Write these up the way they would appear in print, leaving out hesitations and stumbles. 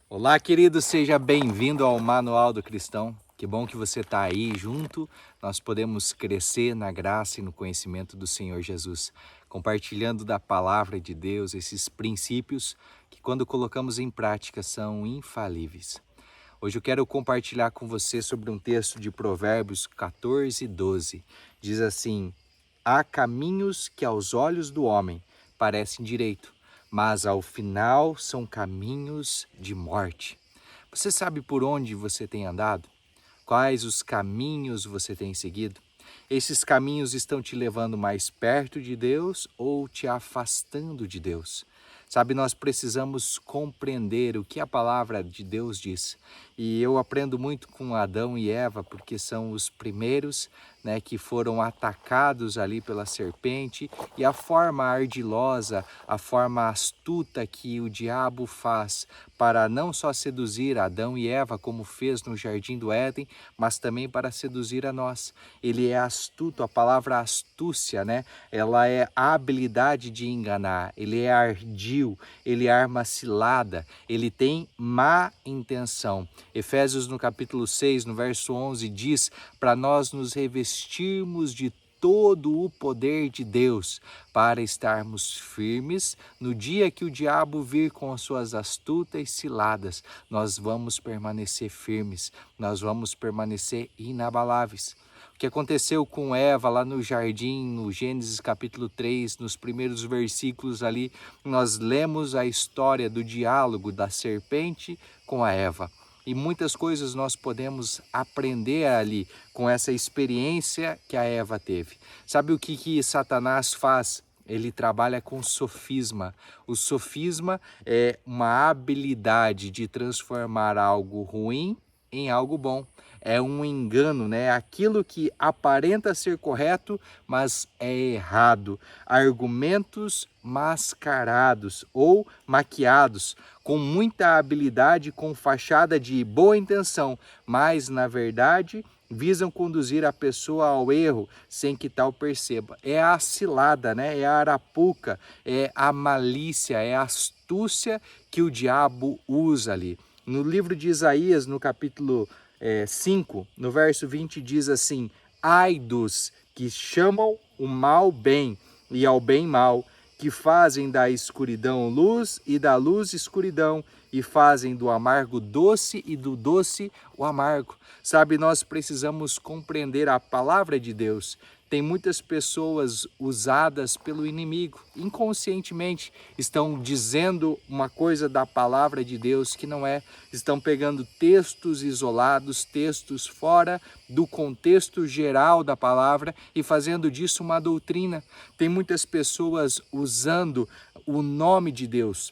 Olá, querido, seja bem-vindo ao Manual do Cristão. Que bom que você está aí junto. Nós podemos crescer na graça e no conhecimento do Senhor Jesus, compartilhando da palavra de Deus, esses princípios que, quando colocamos em prática, são infalíveis. Hoje eu quero compartilhar com você sobre um texto de Provérbios 14:12. Diz assim: há caminhos que aos olhos do homem parecem direito, mas ao final são caminhos de morte. Você sabe por onde você tem andado? Quais os caminhos você tem seguido? Esses caminhos estão te levando mais perto de Deus ou te afastando de Deus? Sabe, nós precisamos compreender o que a palavra de Deus diz. E eu aprendo muito com Adão e Eva, porque são os primeiros, que foram atacados ali pela serpente, e a forma ardilosa, a forma astuta que o diabo faz para não só seduzir Adão e Eva, como fez no Jardim do Éden, mas também para seduzir a nós. Ele é astuto, a palavra astúcia, ela é a habilidade de enganar, ele é ardil, ele arma cilada, ele tem má intenção. Efésios no capítulo 6, no verso 11, diz para nós nos revestirmos de todo o poder de Deus para estarmos firmes no dia que o diabo vir com as suas astutas ciladas. Nós vamos permanecer firmes, nós vamos permanecer inabaláveis. O que aconteceu com Eva lá no jardim, no Gênesis capítulo 3, nos primeiros versículos ali, nós lemos a história do diálogo da serpente com a Eva. E muitas coisas nós podemos aprender ali com essa experiência que a Eva teve. Sabe o que Satanás faz? Ele trabalha com sofisma. O sofisma é uma habilidade de transformar algo ruim em algo bom. É um engano, Aquilo que aparenta ser correto, mas é errado. Argumentos mascarados ou maquiados, com muita habilidade, com fachada de boa intenção, mas na verdade visam conduzir a pessoa ao erro sem que tal perceba. É a cilada, É a arapuca, é a malícia, é a astúcia que o diabo usa ali. No livro de Isaías, no capítulo 5, no verso 20, diz assim: ai dos que chamam o mal bem e ao bem mal, que fazem da escuridão luz e da luz escuridão, e fazem do amargo doce e do doce o amargo. Sabe, nós precisamos compreender a palavra de Deus. Tem muitas pessoas usadas pelo inimigo, inconscientemente, estão dizendo uma coisa da palavra de Deus que não é. Estão pegando textos isolados, textos fora do contexto geral da palavra e fazendo disso uma doutrina. Tem muitas pessoas usando o nome de Deus,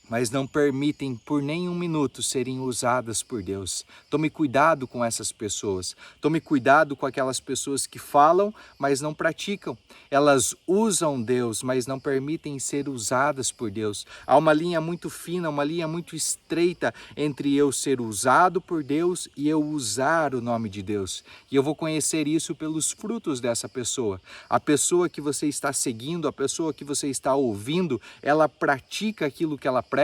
mas não permitem por nenhum minuto serem usadas por Deus. Tome cuidado com essas pessoas. Tome cuidado com aquelas pessoas que falam, mas não praticam. Elas usam Deus, mas não permitem ser usadas por Deus. Há uma linha muito fina, uma linha muito estreita entre eu ser usado por Deus e eu usar o nome de Deus. E eu vou conhecer isso pelos frutos dessa pessoa. A pessoa que você está seguindo, a pessoa que você está ouvindo, ela pratica aquilo que ela prega,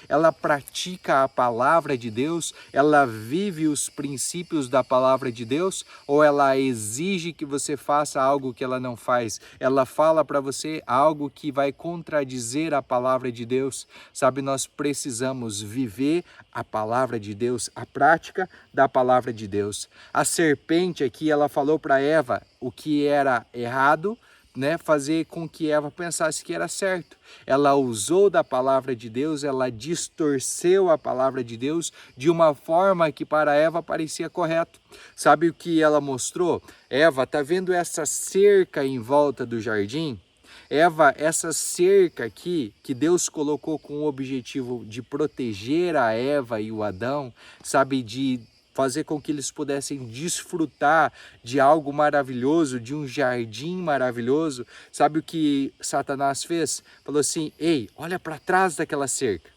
ela pratica a palavra de Deus, ela vive os princípios da palavra de Deus, ou ela exige que você faça algo que ela não faz? Ela fala para você algo que vai contradizer a palavra de Deus. Sabe, nós precisamos viver a palavra de Deus, a prática da palavra de Deus. A serpente aqui, ela falou para Eva o que era errado, fazer com que Eva pensasse que era certo. Ela usou da palavra de Deus, ela distorceu a palavra de Deus de uma forma que para Eva parecia correto. Sabe o que ela mostrou? Eva, tá vendo essa cerca em volta do jardim? Eva, essa cerca aqui que Deus colocou com o objetivo de proteger a Eva e o Adão, sabe, de fazer com que eles pudessem desfrutar de algo maravilhoso, de um jardim maravilhoso. Sabe o que Satanás fez? Falou assim: ei, olha para trás daquela cerca.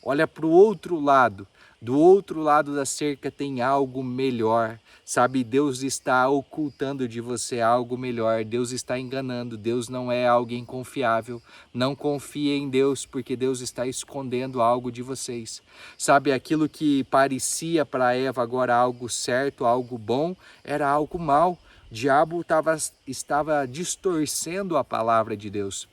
Olha para o outro lado. Do outro lado da cerca tem algo melhor, sabe? Deus está ocultando de você algo melhor, Deus está enganando, Deus não é alguém confiável. Não confie em Deus, porque Deus está escondendo algo de vocês. Sabe, aquilo que parecia para Eva agora algo certo, algo bom, era algo mal. O diabo estava distorcendo a palavra de Deus.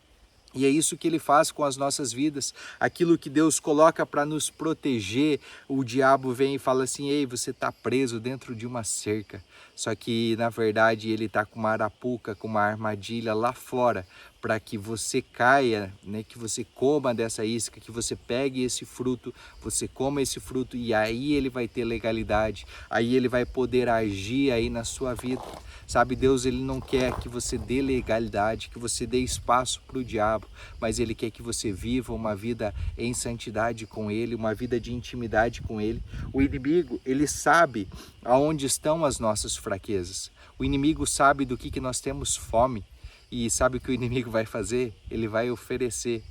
E é isso que ele faz com as nossas vidas. Aquilo que Deus coloca para nos proteger, o diabo vem e fala assim: ei, você está preso dentro de uma cerca. Só que, na verdade, ele está com uma arapuca, com uma armadilha lá fora, para que você caia, né, que você coma dessa isca, que você pegue esse fruto, você coma esse fruto, e aí ele vai ter legalidade, aí ele vai poder agir aí na sua vida. Sabe, Deus, ele não quer que você dê legalidade, que você dê espaço para o diabo, mas ele quer que você viva uma vida em santidade com ele, uma vida de intimidade com ele. O inimigo, ele sabe aonde estão as nossas fraquezas. O inimigo sabe do que nós temos fome. E sabe o que o inimigo vai fazer? Ele vai oferecer.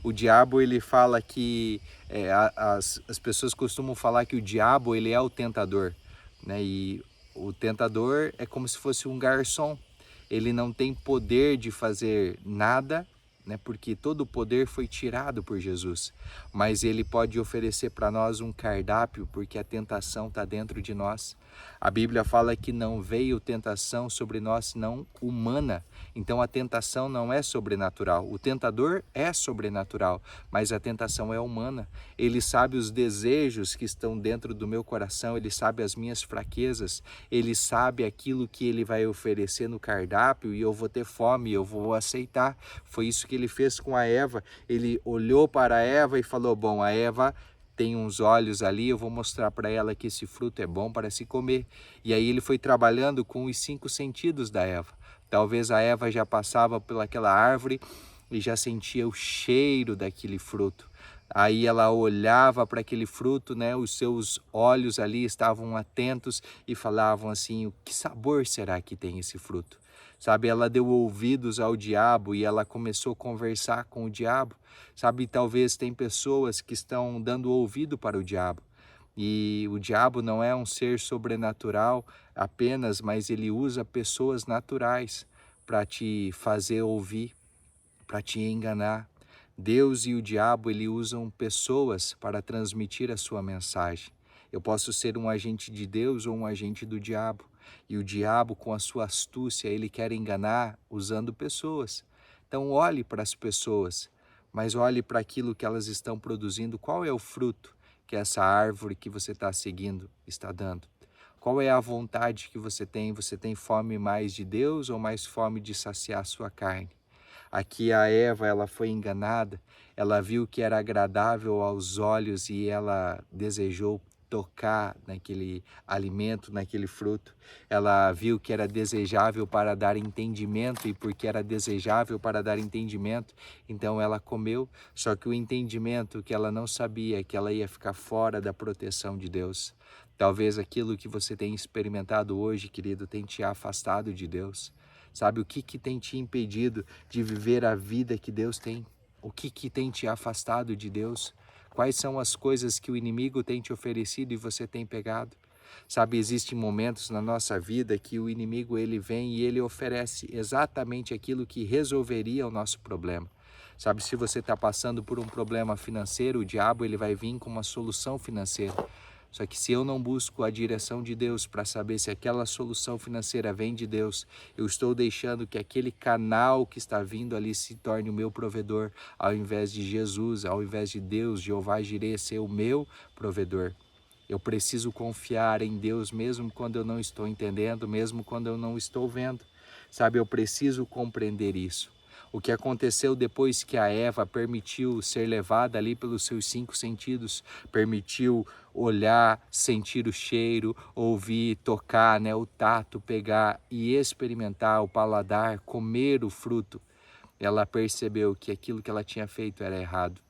O diabo, ele fala que, as pessoas costumam falar que o diabo, ele é o tentador, né? E o tentador é como se fosse um garçom. Ele não tem poder de fazer nada, né? Porque todo o poder foi tirado por Jesus. Mas ele pode oferecer para nós um cardápio, porque a tentação está dentro de nós. A Bíblia fala que não veio tentação sobre nós, senão humana. Então a tentação não é sobrenatural. O tentador é sobrenatural, mas a tentação é humana. Ele sabe os desejos que estão dentro do meu coração, ele sabe as minhas fraquezas, ele sabe aquilo que ele vai oferecer no cardápio e eu vou ter fome, eu vou aceitar. Foi isso que ele fez com a Eva. Ele olhou para a Eva e falou: bom, a Eva tem uns olhos ali, eu vou mostrar para ela que esse fruto é bom para se comer. E aí ele foi trabalhando com os 5 sentidos da Eva. Talvez a Eva já passava pelaquela árvore e já sentia o cheiro daquele fruto. Aí ela olhava para aquele fruto, né? Os seus olhos ali estavam atentos e falavam assim: o que sabor será que tem esse fruto? Sabe, ela deu ouvidos ao diabo e ela começou a conversar com o diabo. Sabe, talvez tem pessoas que estão dando ouvido para o diabo. E o diabo não é um ser sobrenatural apenas, mas ele usa pessoas naturais para te fazer ouvir, para te enganar. Deus e o diabo, ele usam pessoas para transmitir a sua mensagem. Eu posso ser um agente de Deus ou um agente do diabo. E o diabo, com a sua astúcia, ele quer enganar usando pessoas. Então olhe para as pessoas, mas olhe para aquilo que elas estão produzindo. Qual é o fruto que essa árvore que você está seguindo está dando? Qual é a vontade que você tem? Você tem fome mais de Deus ou mais fome de saciar a sua carne? Aqui a Eva, ela foi enganada, ela viu que era agradável aos olhos e ela desejou tocar naquele alimento, naquele fruto. Ela viu que era desejável para dar entendimento e porque era desejável para dar entendimento, então ela comeu. Só que o entendimento que ela não sabia é que ela ia ficar fora da proteção de Deus. Talvez aquilo que você tem experimentado hoje, querido, tenha te afastado de Deus. Sabe, o que tem te impedido de viver a vida que Deus tem? O que tem te afastado de Deus? Quais são as coisas que o inimigo tem te oferecido e você tem pegado? Sabe, existem momentos na nossa vida que o inimigo ele vem e ele oferece exatamente aquilo que resolveria o nosso problema. Sabe, se você está passando por um problema financeiro, o diabo ele vai vir com uma solução financeira. Só que se eu não busco a direção de Deus para saber se aquela solução financeira vem de Deus, eu estou deixando que aquele canal que está vindo ali se torne o meu provedor, ao invés de Jesus, ao invés de Deus, Jeová Jireh, ser o meu provedor. Eu preciso confiar em Deus mesmo quando eu não estou entendendo, mesmo quando eu não estou vendo. Sabe, eu preciso compreender isso. O que aconteceu depois que a Eva permitiu ser levada ali pelos seus 5 sentidos, permitiu olhar, sentir o cheiro, ouvir, tocar, né, o tato, pegar e experimentar o paladar, comer o fruto, ela percebeu que aquilo que ela tinha feito era errado.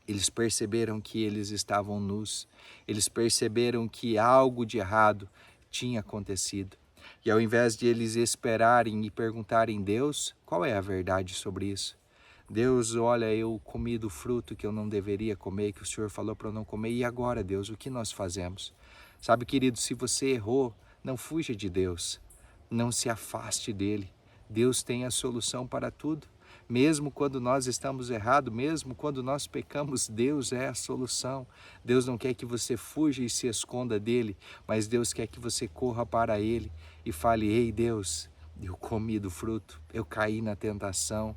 Eles perceberam que eles estavam nus, eles perceberam que algo de errado tinha acontecido. E ao invés de eles esperarem e perguntarem a Deus, qual é a verdade sobre isso? Deus, olha, eu comi do fruto que eu não deveria comer, que o Senhor falou para eu não comer, e agora, Deus, o que nós fazemos? Sabe, querido, se você errou, não fuja de Deus, não se afaste dele. Deus tem a solução para tudo. Mesmo quando nós estamos errados, mesmo quando nós pecamos, Deus é a solução. Deus não quer que você fuja e se esconda dele, mas Deus quer que você corra para ele e fale: ei, Deus, eu comi do fruto, eu caí na tentação.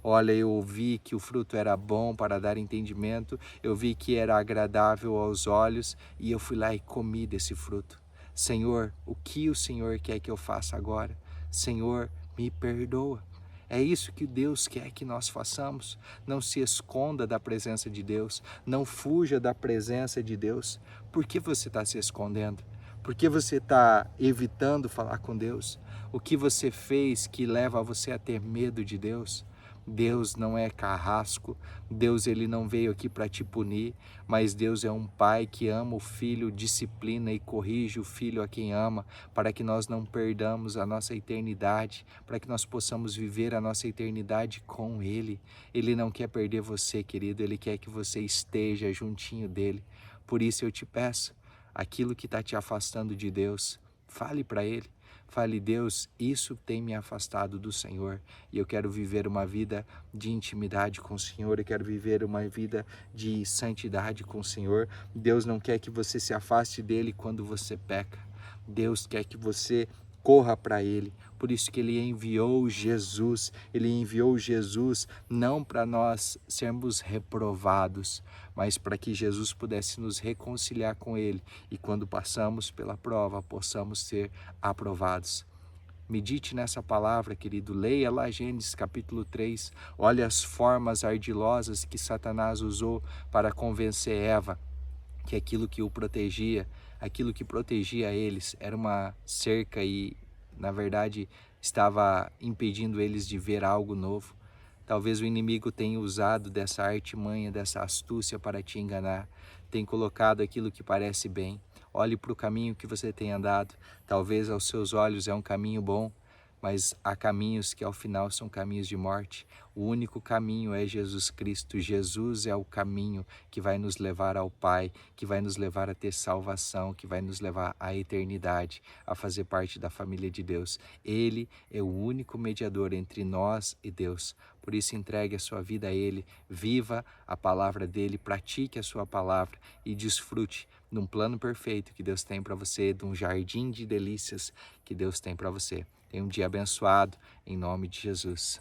Olha, eu vi que o fruto era bom para dar entendimento, eu vi que era agradável aos olhos e eu fui lá e comi desse fruto. Senhor, o que o Senhor quer que eu faça agora? Senhor, me perdoa. É isso que Deus quer que nós façamos. Não se esconda da presença de Deus, não fuja da presença de Deus. Por que você está se escondendo? Por que você está evitando falar com Deus? O que você fez que leva você a ter medo de Deus? Deus não é carrasco, Deus ele não veio aqui para te punir, mas Deus é um pai que ama o filho, disciplina e corrige o filho a quem ama, para que nós não perdamos a nossa eternidade, para que nós possamos viver a nossa eternidade com ele. Ele não quer perder você, querido, ele quer que você esteja juntinho dele. Por isso eu te peço, aquilo que está te afastando de Deus, fale para ele. Fale: Deus, isso tem me afastado do Senhor e eu quero viver uma vida de intimidade com o Senhor, eu quero viver uma vida de santidade com o Senhor. Deus não quer que você se afaste dele quando você peca. Deus quer que você corra para ele. Por isso que ele enviou Jesus. Ele enviou Jesus não para nós sermos reprovados, mas para que Jesus pudesse nos reconciliar com ele e quando passamos pela prova, possamos ser aprovados. Medite nessa palavra, querido. Leia lá Gênesis capítulo 3. Olhe as formas ardilosas que Satanás usou para convencer Eva que aquilo que o protegia, aquilo que protegia eles era uma cerca e, na verdade, estava impedindo eles de ver algo novo. Talvez o inimigo tenha usado dessa artimanha, dessa astúcia para te enganar, tem colocado aquilo que parece bem. Olhe para o caminho que você tem andado, talvez aos seus olhos é um caminho bom, mas há caminhos que ao final são caminhos de morte. O único caminho é Jesus Cristo. Jesus é o caminho que vai nos levar ao Pai, que vai nos levar a ter salvação, que vai nos levar à eternidade, a fazer parte da família de Deus. Ele é o único mediador entre nós e Deus. Por isso, entregue a sua vida a Ele, viva a palavra dEle, pratique a sua palavra e desfrute de um plano perfeito que Deus tem para você, de um jardim de delícias que Deus tem para você. Tenha um dia abençoado, em nome de Jesus.